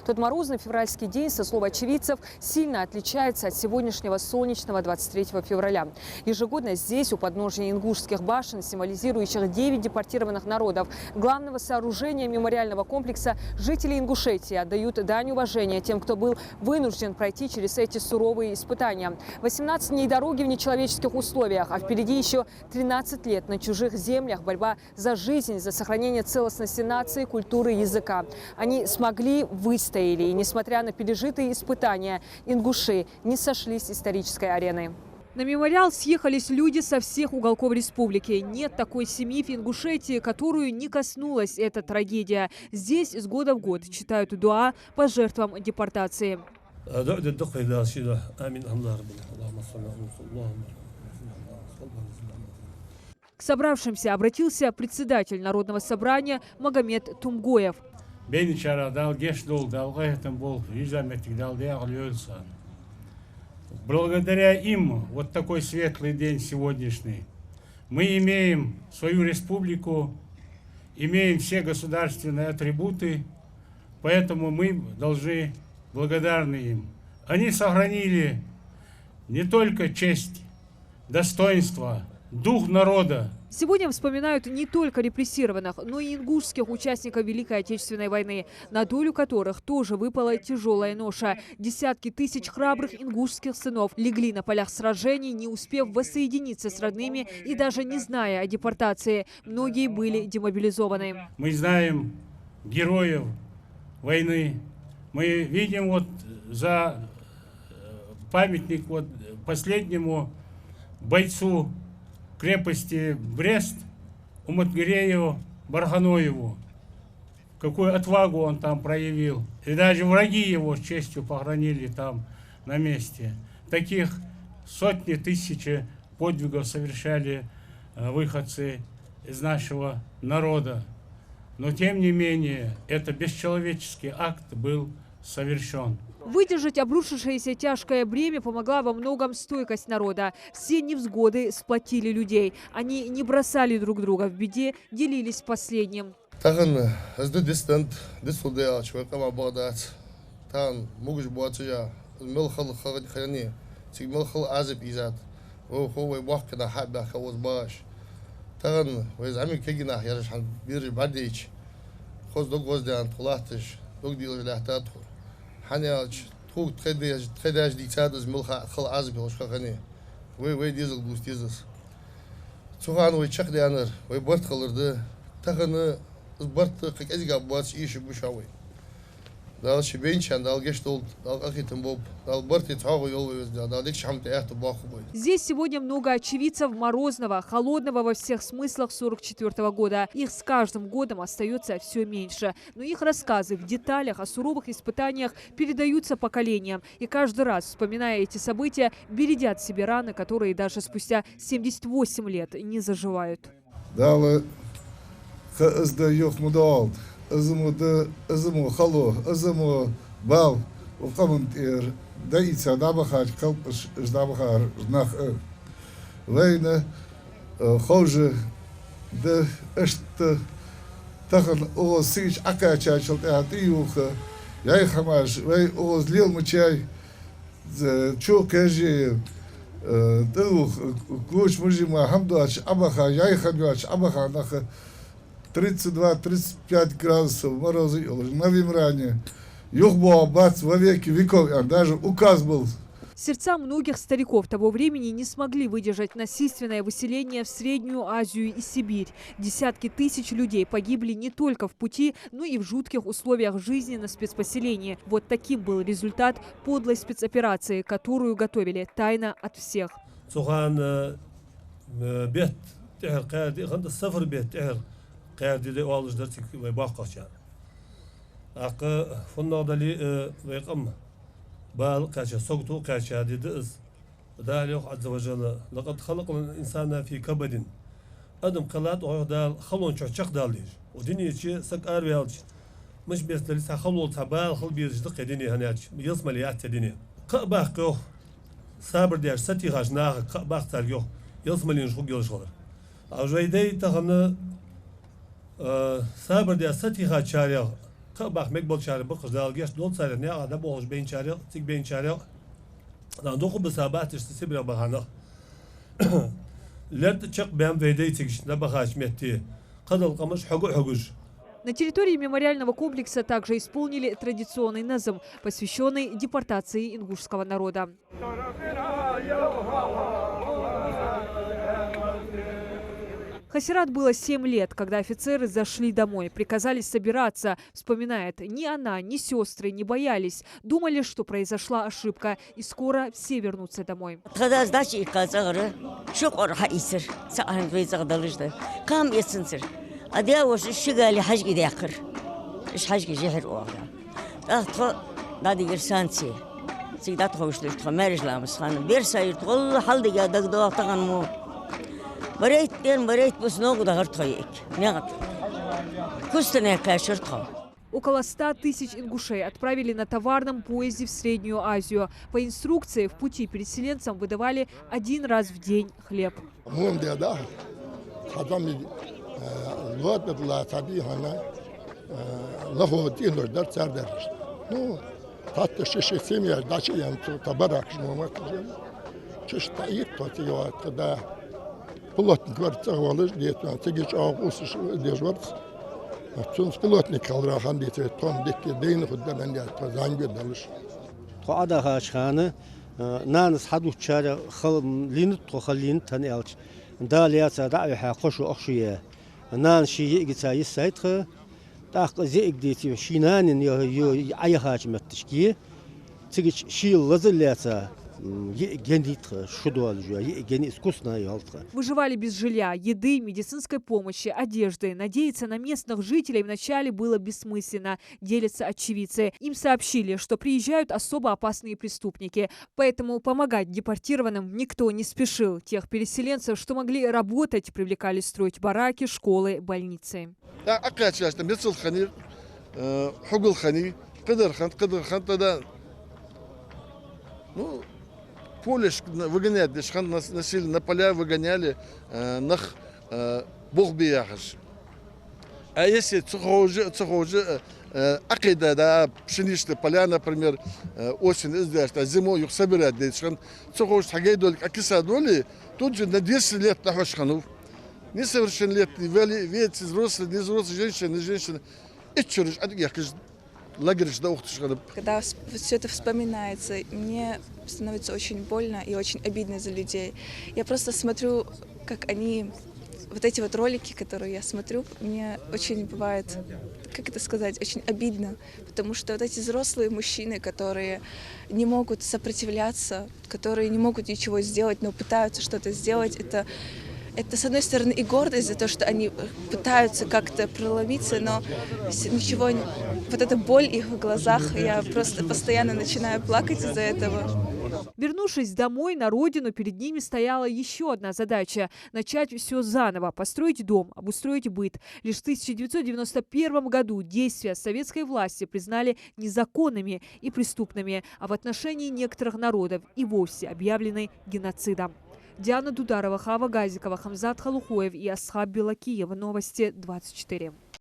Тот морозный февральский день, со слов очевидцев, сильно отличается от сегодняшнего солнечного 23 февраля. Ежегодно здесь, у подножия ингушских башен, символизирующих 9 депортированных народов, главного сооружения мемориального комплекса, жители Ингушетии отдают дань уважения тем, кто был вынужден пройти через эти суровые испытания. 18 дней дороги в нечеловеческих условиях, а впереди еще 13 лет на чужих землях, борьба за жизнь, за сохранение целостности нации, культуры и языка. Они смогли, выстояли, и несмотря на пережитые испытания, ингуши не сошлись с исторической арены. На мемориал съехались люди со всех уголков республики. Нет такой семьи в Ингушетии, которую не коснулась эта трагедия. Здесь с года в год читают дуа по жертвам депортации. К собравшимся обратился председатель Народного собрания Магомед Тумгоев. Благодаря им, вот такой светлый день сегодняшний, мы имеем свою республику, имеем все государственные атрибуты, поэтому мы должны благодарны им. Они сохранили не только честь, достоинство, дух народа. Сегодня вспоминают не только репрессированных, но и ингушских участников Великой Отечественной войны, на долю которых тоже выпала тяжелая ноша. Десятки тысяч храбрых ингушских сынов легли на полях сражений, не успев воссоединиться с родными и даже не зная о депортации. Многие были демобилизованы. Мы знаем героев войны. Мы видим вот за памятник вот последнему бойцу крепости Брест, Уматгирею Барханоеву. Какую отвагу он там проявил. И даже враги его с честью похоронили там на месте. Таких сотни тысяч подвигов совершали выходцы из нашего народа. Но тем не менее, это бесчеловеческий акт был совершен. Выдержать обрушившееся тяжкое бремя помогла во многом стойкость народа. Все невзгоды сплотили людей. Они не бросали друг друга в беде, делились последним. Ханяч туг тхэдэж дитадыз мулха хал азбил шхагани вы дизел бус дизес цуган вы чахдянер вы борт калырды тагыны борт кэзга бач иши бушавы дал шибенчан дал гештол дал ахитым боб дал борт цавы ёлвыз дал дик шамты эхты бахубой. Здесь сегодня много очевидцев морозного, холодного во всех смыслах 44-го года. Их с каждым годом остается все меньше. Но их рассказы в деталях о суровых испытаниях передаются поколениям. И каждый раз, вспоминая эти события, бередят себе раны, которые даже спустя 78 лет не заживают. Азаму хало, азаму бал, укамантер, даица набахач, калпаш ждабахар, жнах вейна, хоже, да эшта тахан о сич акачачал театриуха, я их хамаш, вей о злил мучай, чо кажи, дух, гуч мужима, хамдач, абаха, я их хамдач, абаха, наха. 32-35 градусов мороза на Вимране. Юхбо бац во веки веков, даже указ был. Сердца многих стариков того времени не смогли выдержать насильственное выселение в Среднюю Азию и Сибирь. Десятки тысяч людей погибли не только в пути, но и в жутких условиях жизни на спецпоселении. Вот таким был результат подлой спецоперации, которую готовили тайно от всех. قاعد والله درتك باقة شان أق فنا دلي ويقم بال قاشة سقطو قاشة ديدز دالي عز وجل لقد خلق الإنسان في كبد أدم قلات وهذا خلون شق داليش ودنيا شيء سك أربيالش مش بس لسه خلون تبال خل بيجدق دنيا هناش يسمى ليات دنيا قباقه صابر ديار ستي غاجناه قباق تاليو يسمى لين شو جلش غير أو جايدي تغنى صابر ديار ستي غاجاريا bakmak bol çare bu kızal geç dol çare ne ada boğuş beyin çare tik beyin çare dan doku bu sabat işte bir bahane lert çık ben vede tikişinde bakaş metti kadal kamış huguş. На территории мемориального комплекса также исполнили традиционный назм, посвященный депортации ингушского народа. Хасират было 7 лет, когда офицеры зашли домой, приказали собираться. Вспоминает, ни она, ни сестры не боялись. Думали, что произошла ошибка, и скоро все вернутся домой. أدياوش الشقالي حاج كده يأخر إيش حاج كجهر وآخر أخذ نادي إرسانسي سيدات خوش ليش تخمرج لامس خان بيرساير تقول حال دقا دقدوا طغن مو بريت بس نوغو دغرت خيك نعم كستنا كاشرتها. Около 100 тысяч ингушей отправили на товарном поезде в Среднюю Азию. По инструкции в пути переселенцам выдавали 1 раз в день хлеб. الوقت بطلع تعبيه هنا له دينور در تردرش نو حتى شيء سيميا داشي يعني تبرك شو ما تجي شش تعيط توتي وقت ده بلوت نقدر تغولش ديت تيجي أوس ديجورت تونس بلوت نكالرا خان ديت تون ديك دين خدنا عندي تزانج بدلش قاعدة خاشخانة نانس حدو تشارع خل لين تخلين تاني ألش داليات دعوة حقوش وأخشية نان شيء يجتاي السيد تاق زيك ديتي شينان يو أي حاجة متشكي تيجي شيء لازلياتا Выживали без жилья, еды, медицинской помощи, одежды. Надеяться на местных жителей вначале было бессмысленно, делятся очевидцы. Им сообщили, что приезжают особо опасные преступники. Поэтому помогать депортированным никто не спешил. Тех переселенцев, что могли работать, привлекали строить бараки, школы, больницы. Полеш выгоняют, дешхан насильно на поля выгоняли, нах бог бияхаш. А если цохожи, акида, да, пшеничные поля, например, осень издашь, а зимой их собирать, дешхан, цохож хагейдоль, акиса доли, тут же на 10 лет нахошханув. Несовершеннолетние, ведь взрослые, не взрослые женщины, и чуриш, а я кажу, когда все это вспоминается, мне становится очень больно и очень обидно за людей. Я просто смотрю, как они, вот эти вот ролики, которые я смотрю, мне очень бывает, как это сказать, очень обидно, потому что вот эти взрослые мужчины, которые не могут сопротивляться, которые не могут ничего сделать, но пытаются что-то сделать, это с одной стороны и гордость за то, что они пытаются как-то проломиться, но ничего, вот эта боль их в глазах, я просто постоянно начинаю плакать из-за этого. Вернувшись домой, на родину, перед ними стояла еще одна задача – начать все заново, построить дом, обустроить быт. Лишь в 1991 году действия советской власти признали незаконными и преступными, а в отношении некоторых народов и вовсе объявлены геноцидом. Диана Дударова, Хава Газикова, Хамзат Халухоев и Асхаб Белакиев. Новости 24.